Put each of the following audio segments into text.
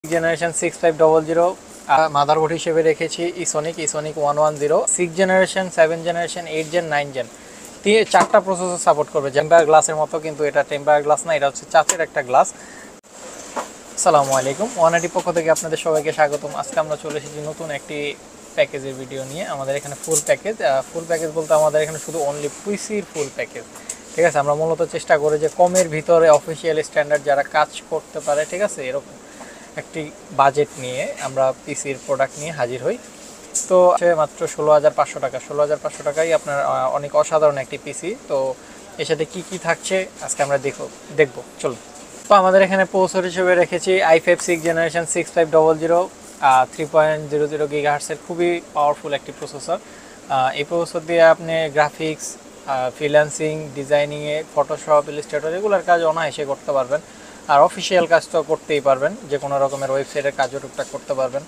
Generation 6500 motherboard হিসেবে রেখেছি ইসোনিক 110 6 জেনারেশন 7 জেনারেশন 8 জেন 9 জেন চারটা প্রসেসর সাপোর্ট করবে। টেম্পার গ্লাসের মতো, কিন্তু এটা টেম্পার গ্লাস না, এটা হচ্ছে চাচের একটা গ্লাস। আসসালামু আলাইকুম, ওয়ানাটি পক্ষ থেকে আপনাদের সবাইকে স্বাগতম। আজকে আমরা চলে এসেছি নতুন একটি প্যাকেজের ভিডিও নিয়ে। আমাদের এখানে ফুল প্যাকেজ বলতে আমাদের এখানে শুধু অনলি পিসির ফুল প্যাকেজ, ঠিক আছে। আমরা মূলত চেষ্টা করি যে কমের ভিতরে অফিসিয়াল স্ট্যান্ডার্ড যারা কাজ করতে পারে, ঠিক আছে, এরকম একটি বাজেট নিয়ে আমরা পিসির প্রোডাক্ট নিয়ে হাজির হই। তো মাত্র 16,500 টাকা, 16,500 টাকায় আপনার অনেক অসাধারণ একটি পিসি। তো এর সাথে কী কী থাকছে আজকে আমরা দেখবো চলুন। তো আমাদের এখানে প্রসেসর হিসেবে রেখেছি i5 6 জেনারেশন 6500 3.00 গিগাহার্টসের খুবই পাওয়ারফুল একটি প্রসেসর। এই প্রসেসর দিয়ে আপনি গ্রাফিক্স, ফ্রিল্যান্সিং, ডিজাইনিংয়ে, ফটোশপ, ইলাস্ট্রেটর এগুলোর কাজ অনায়াসে করতে পারবেন। আর অফিসিয়াল কাজ তো করতেই পারবেন, যে কোনো রকমের ওয়েবসাইটের কাজও টুকটাক করতে পারবেন।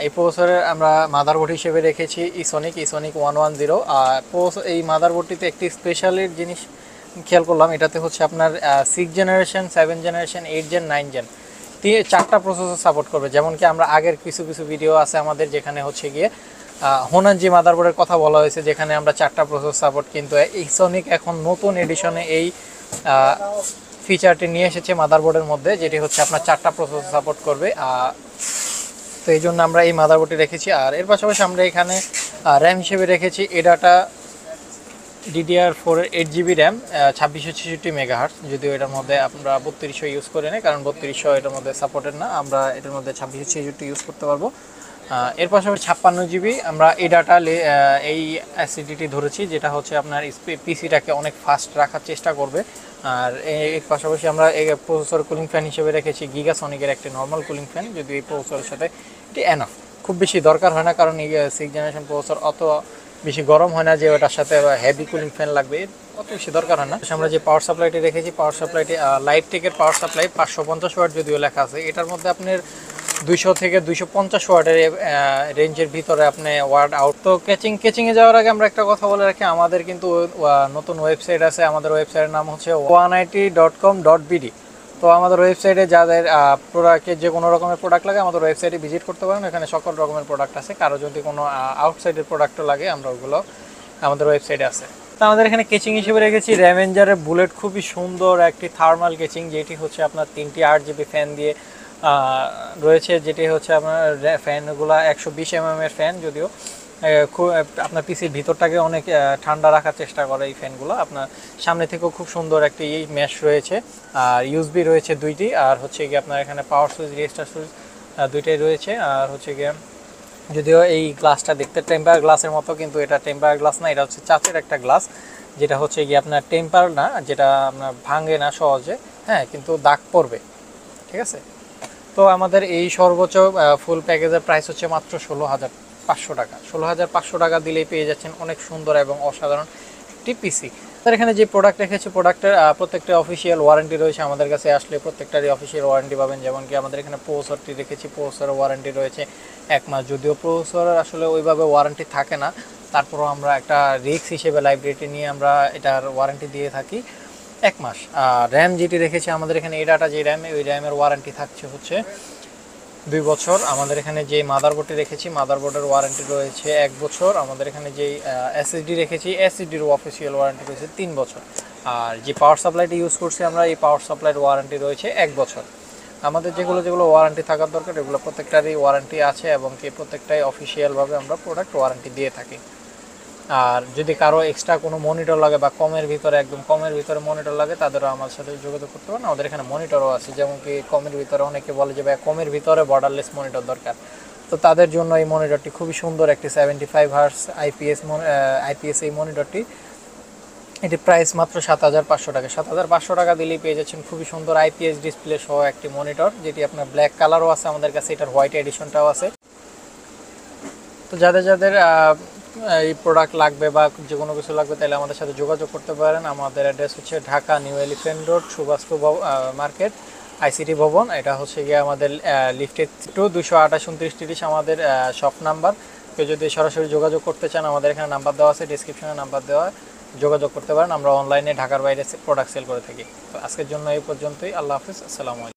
এই প্রসেসরের আমরা মাদারবোর্ড হিসেবে রেখেছি ইসোনিক 110। এই মাদারবোর্ডটিতে একটি স্পেশালের জিনিস খেয়াল করলাম, এটাতে হচ্ছে আপনার 6 জেনারেশন 7 জেনারেশন 8 জেন 9 জেন চারটা প্রসেসর সাপোর্ট করবে। যেমন কি আমরা আগের কিছু ভিডিও আছে আমাদের, যেখানে হচ্ছে গিয়ে হোনানজি মাদারবোর্ডের কথা বলা হয়েছে, যেখানে আমরা চারটা প্রসেসর সাপোর্ট, কিন্তু ইসোনিক এখন নতুন এডিশনে এই ফিচারটি নিয়ে এসেছে মাদারবোর্ডের মধ্যে, যেটি হচ্ছে আপনার চারটা প্রসেসর সাপোর্ট করবে। তো এই জন্য আমরা এই মাদারবোর্ডটি রেখেছি। আর এর পাশাপাশি আমরা এখানে র্যাম হিসেবে রেখেছি ADATA DDR4 8GB RAM 2666 megahertz. যদিও এটার মধ্যে আমরা 3200 ইউজ করে নিই, কারণ 3200 এটার মধ্যে সাপোর্টেড না, আমরা এটার মধ্যে 2666 ইউজ করতে পারবো। এর পাশাপাশি 56GB আমরা এডাটা এই অ্যাসিডিটি ধরেছি, যেটা হচ্ছে আপনার পিসিটাকে অনেক ফাস্ট রাখার চেষ্টা করবে। আর এর পাশাপাশি আমরা এই প্রসেসর কুলিং ফ্যান হিসেবে রেখেছি গিগাসনিকের একটি নর্মাল কুলিং ফ্যান। যদি এই প্রসেসরের সাথে এটি এনাফ, খুব বেশি দরকার হয় না, কারণ এই 6 জেনারেশন প্রসেসর অত বেশি গরম হয় না যে ওটার সাথে হেভি কুলিং ফ্যান লাগবে, অত বেশি দরকার হয় না। আমরা যে পাওয়ার সাপ্লাইটি রেখেছি, পাওয়ার সাপ্লাইটি লাইভটেকের পাওয়ার সাপ্লাই 550 ওয়াট যদিও লেখা আছে, এটার মধ্যে আপনার 200 থেকে 250 ওয়াটের রেঞ্জের ভিতরে আপনি ওয়াট আউট। তো কেচিংয়ে যাওয়ার আগে আমরা একটা কথা বলে রাখি, আমাদের কিন্তু নতুন ওয়েবসাইট আছে। আমাদের ওয়েবসাইটের নাম হচ্ছে 1IT.com.bd। তো আমাদের ওয়েবসাইটে যাদের প্রোডাক্টের যে কোনো রকমের প্রোডাক্ট লাগে আমাদের ওয়েবসাইটে ভিজিট করতে পারেন। এখানে সকল রকমের প্রোডাক্ট আছে। কারো যদি কোনো আউটসাইডের প্রোডাক্টও লাগে, আমরা ওগুলো আমাদের ওয়েবসাইটে আছে। তো আমাদের এখানে কেচিং হিসেবে রেখেছি র্যাভেঞ্জারের বুলেট, খুবই সুন্দর একটি থার্মাল কেচিং, যেটি হচ্ছে আপনার 3টি 8GB ফ্যান দিয়ে রয়েছে, যেটি হচ্ছে আপনার ফ্যানগুলো 120 mm এর ফ্যান। যদিও খুব আপনার পিসির ভিতরটাকে অনেক ঠান্ডা রাখার চেষ্টা করে এই ফ্যানগুলো। আপনার সামনে থেকেও খুব সুন্দর একটি ম্যাশ রয়েছে, আর ইউএসবি রয়েছে 2টি, আর হচ্ছে গিয়ে আপনার এখানে পাওয়ার সুইচ, রেজিস্টার সুইচ 2টাই রয়েছে। আর হচ্ছে গিয়ে যদিও এই গ্লাসটা দেখতে টেম্পার গ্লাসের মতো, কিন্তু এটা টেম্পার গ্লাস না, এটা হচ্ছে চাচের একটা গ্লাস, যেটা হচ্ছে গিয়ে আপনার টেম্পার না, যেটা আপনার ভাঙে না সহজে, হ্যাঁ, কিন্তু দাগ পড়বে, ঠিক আছে। তো আমাদের এই সর্বোচ্চ ফুল প্যাকেজের প্রাইস হচ্ছে মাত্র 16,500 টাকা। 16,500 টাকা দিলেই পেয়ে যাচ্ছেন অনেক সুন্দর এবং অসাধারণ একটি পিসি। তার এখানে যে প্রোডাক্ট রেখেছে, প্রোডাক্টের প্রত্যেকটা অফিসিয়াল ওয়ারেন্টি রয়েছে। আমাদের কাছে আসলে প্রত্যেকটারই অফিসিয়াল ওয়ারেন্টি পাবেন। যেমন কি আমাদের এখানে প্রসেসরটি রেখেছি, প্রসেসরের ওয়ারেন্টি রয়েছে 1 মাস। যদিও প্রসেসরের আসলে ওইভাবে ওয়ারেন্টি থাকে না, তারপরও আমরা একটা রিস্ক হিসেবে লাইব্রেরিটি নিয়ে আমরা এটার ওয়ারেন্টি দিয়ে থাকি 1 মাস। আর র্যাম যেটি রেখেছি আমাদের এখানে এডাটা যে র্যাম, ওই র্যামের ওয়ারেন্টি থাকছে হচ্ছে 2 বছর। আমাদের এখানে যে মাদারবোর্ডটি রেখেছি, মাদারবোর্ডের ওয়ারেন্টি রয়েছে 1 বছর। আমাদের এখানে যেই এসএসডি রেখেছি, এসএসডির অফিসিয়াল ওয়ারেন্টি রয়েছে 3 বছর। আর যে পাওয়ার সাপ্লাইটি ইউজ করছি আমরা, এই পাওয়ার সাপ্লাইয়ের ওয়ারেন্টি রয়েছে 1 বছর। আমাদের যেগুলো ওয়ারেন্টি থাকার দরকার, এগুলো প্রত্যেকটারই ওয়ারেন্টি আছে, এবং কি প্রত্যেকটাই অফিসিয়ালভাবে আমরা প্রোডাক্ট ওয়ারেন্টি দিয়ে থাকি। আর যদি কারো এক্সট্রা কোনো মনিটর লাগে বা একদম কমের ভিতরে মনিটর লাগে, তাদেরও আমাদের সাথে যোগাযোগ করতে পারেন। আমাদের এখানে মনিটরও আছে। যেমন কি কমের ভিতরে অনেকে বলে যে ভাই কমের ভিতরে বর্ডারলেস মনিটর দরকার, তো তাদের জন্য এই মনিটরটি খুবই সুন্দর একটি 75 হার্টজ আইপিএস এই মনিটরটি। এটি প্রাইস মাত্র 7,500 টাকা। 7,500 টাকা দিলেই পেয়ে যাচ্ছেন খুবই সুন্দর আইপিএস ডিসপ্লে সহ একটি মনিটর, যেটি আপনার ব্ল্যাক কালারও আছে আমাদের কাছে, এটার হোয়াইট এডিশনটাও আছে। তো যাদের এই প্রোডাক্ট লাগবে বা যে কোনো কিছু লাগবে, তাহলে আমাদের সাথে যোগাযোগ করতে পারেন। আমাদের অ্যাড্রেস হচ্ছে Dhaka new elephant road, Subhashpur market, ICT ভবন। এটা হচ্ছে গিয়ে আমাদের লিফটের 228-29-30 আমাদের শপ নাম্বার। কেউ যদি সরাসরি যোগাযোগ করতে চান, আমাদের এখানে নাম্বার দেওয়া আছে, ডিসক্রিপশনে নাম্বার দেওয়া, যোগাযোগ করতে পারেন। আমরা অনলাইনে ঢাকার বাইরে প্রোডাক্ট সেল করে থাকি। তো আজকের জন্য এই পর্যন্তই। আল্লাহ হাফিজ, আসসালামু আলাইকুম।